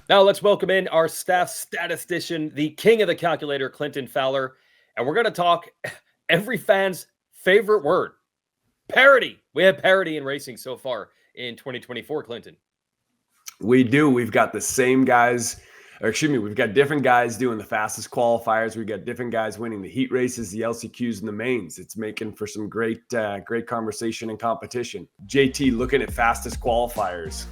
Now let's welcome in our staff statistician, the king of the calculator, Clinton Fowler. And we're going to talk every fan's favorite word, parity. We have parity in racing so far in 2024, Clinton. We do. We've got the same guys, or excuse me, we've got different guys doing the fastest qualifiers. We've got different guys winning the heat races, the LCQs, and the mains. It's making for some great conversation and competition. JT, looking at fastest qualifiers.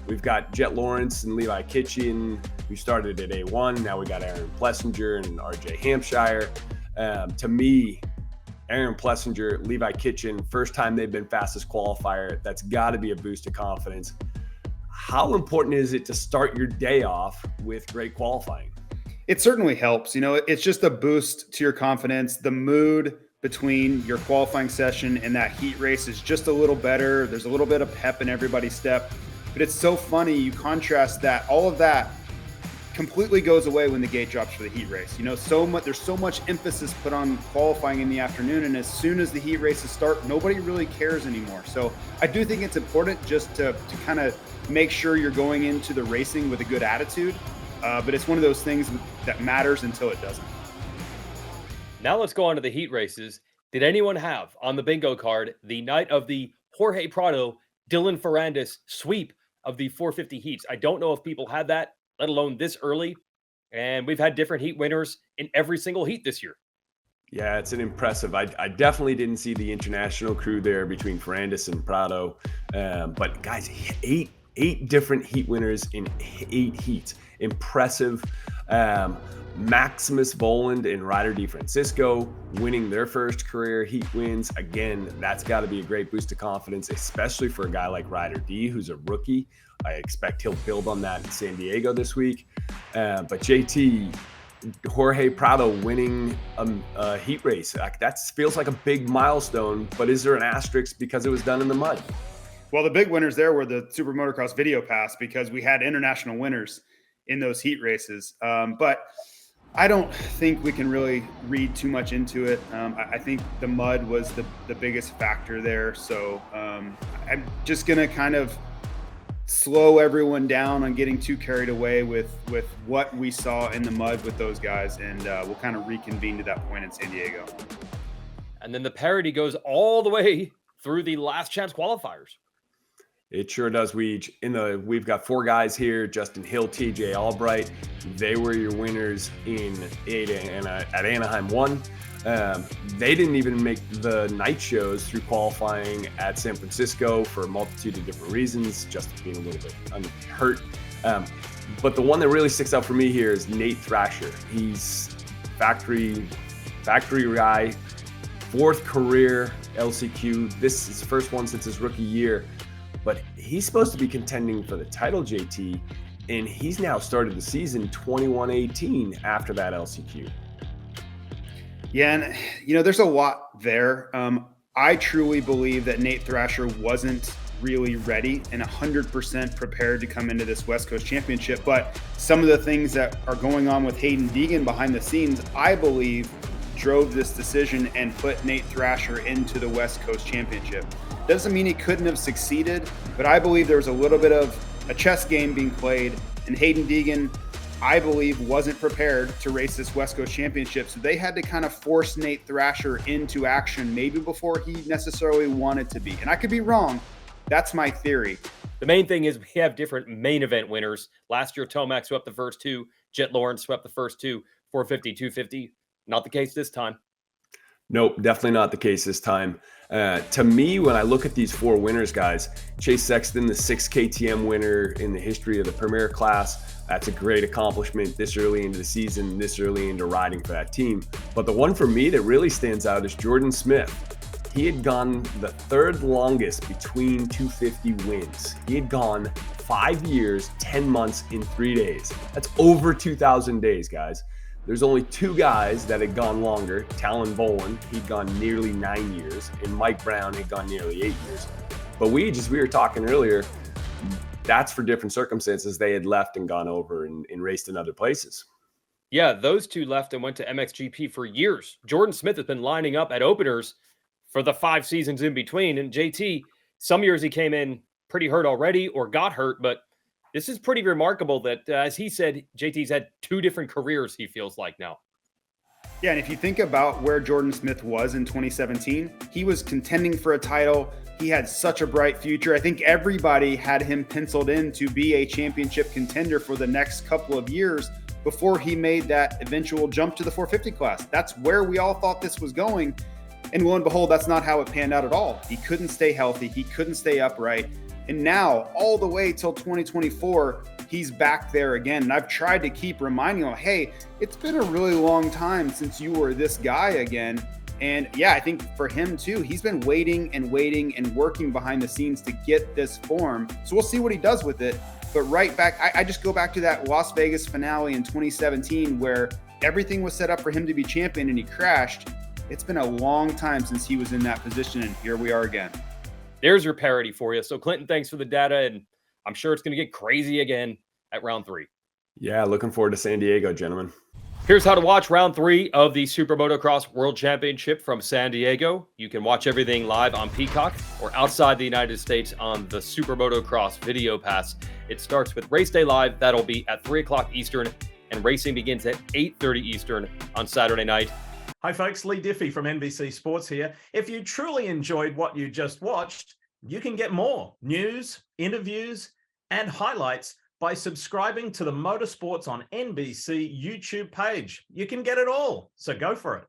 We've got Jet Lawrence and Levi Kitchen, who started at A1. Now we got Aaron Plessinger and RJ Hampshire. To me, Aaron Plessinger, Levi Kitchen, first time they've been fastest qualifier. That's got to be a boost of confidence. How important is it to start your day off with great qualifying? It certainly helps. It's just a boost to your confidence. The mood between your qualifying session and that heat race is just a little better. There's a little bit of pep in everybody's step. But it's so funny, you contrast that, all of that completely goes away when the gate drops for the heat race. There's so much emphasis put on qualifying in the afternoon, and as soon as the heat races start, nobody really cares anymore. So I do think it's important just to kind of make sure you're going into the racing with a good attitude, but it's one of those things that matters until it doesn't. Now let's go on to the heat races. Did anyone have on the bingo card the night of the Jorge Prado, Dylan Ferrandis sweep of the 450 heats? I don't know if people had that, let alone this early. And we've had different heat winners in every single heat this year. Yeah, it's an impressive. I definitely didn't see the international crew there between Ferrandis and Prado. But guys, eight different heat winners in 8 heats. Impressive. Maximus Voland and Ryder DeFrancisco winning their first career heat wins. Again, that's got to be a great boost of confidence, especially for a guy like Ryder D, who's a rookie. I expect he'll build on that in San Diego this week. But JT, Jorge Prado winning a heat race, that feels like a big milestone, but is there an asterisk because it was done in the mud? Well, the big winners there were the Super Motocross Video Pass because we had international winners in those heat races. But I don't think we can really read too much into it. I think the mud was the biggest factor there. So I'm just going to kind of slow everyone down on getting too carried away with what we saw in the mud with those guys. And we'll kind of reconvene to that point in San Diego. And then the parity goes all the way through the last chance qualifiers. It sure does. We've got 4 guys here: Justin Hill, TJ Albright. They were your winners at Anaheim 1. They didn't even make the night shows through qualifying at San Francisco for a multitude of different reasons, just being a little bit hurt. But the one that really sticks out for me here is Nate Thrasher. He's factory guy, 4th career LCQ. This is his first one since his rookie year. But he's supposed to be contending for the title, JT, and he's now started the season 21-18 after that LCQ. Yeah, and there's a lot there. I truly believe that Nate Thrasher wasn't really ready and 100% prepared to come into this West Coast Championship. But some of the things that are going on with Hayden Deegan behind the scenes, I believe, drove this decision and put Nate Thrasher into the West Coast Championship. Doesn't mean he couldn't have succeeded, but I believe there was a little bit of a chess game being played, and Hayden Deegan, I believe, wasn't prepared to race this West Coast Championship. So they had to kind of force Nate Thrasher into action maybe before he necessarily wanted to be. And I could be wrong. That's my theory. The main thing is we have different main event winners. Last year, Tomac swept the first 2. Jet Lawrence swept the first 2, 450, 250. Not the case this time. Nope, definitely not the case this time. To me, when I look at these 4 winners, guys, Chase Sexton, the 6 KTM winner in the history of the Premier class, that's a great accomplishment this early into the season, this early into riding for that team. But the one for me that really stands out is Jordon Smith. He had gone the 3rd longest between 250 wins. He had gone 5 years, 10 months in 3 days. That's over 2,000 days, guys. There's only 2 guys that had gone longer. Talon Boland, he'd gone nearly 9 years, and Mike Brown had gone nearly 8 years. But we were talking earlier, that's for different circumstances. They had left and gone over and raced in other places. Yeah, those 2 left and went to MXGP for years. Jordon Smith has been lining up at openers for the 5 seasons in between. And JT, some years he came in pretty hurt already or got hurt, but This is pretty remarkable that, as he said, JT's had 2 different careers, he feels like now. Yeah, and if you think about where Jordon Smith was in 2017, he was contending for a title. He had such a bright future. I think everybody had him penciled in to be a championship contender for the next couple of years before he made that eventual jump to the 450 class. That's where we all thought this was going. And lo and behold, that's not how it panned out at all. He couldn't stay healthy. He couldn't stay upright. And now, all the way till 2024, he's back there again. And I've tried to keep reminding him, hey, it's been a really long time since you were this guy again. And yeah, I think for him too, he's been waiting and working behind the scenes to get this form. So we'll see what he does with it. But right back, I just go back to that Las Vegas finale in 2017 where everything was set up for him to be champion and he crashed. It's been a long time since he was in that position, and here we are again. There's your parity for you. So, Clinton, thanks for the data, and I'm sure it's going to get crazy again at round 3. Yeah, looking forward to San Diego, gentlemen. Here's how to watch round 3 of the Super Motocross World Championship from San Diego. You can watch everything live on Peacock or outside the United States on the Super Motocross Video Pass. It starts with Race Day Live. That'll be at 3 o'clock Eastern, and racing begins at 8:30 Eastern on Saturday night. Hi folks, Lee Diffie from NBC Sports here. If you truly enjoyed what you just watched, you can get more news, interviews, and highlights by subscribing to the Motorsports on NBC YouTube page. You can get it all, so go for it.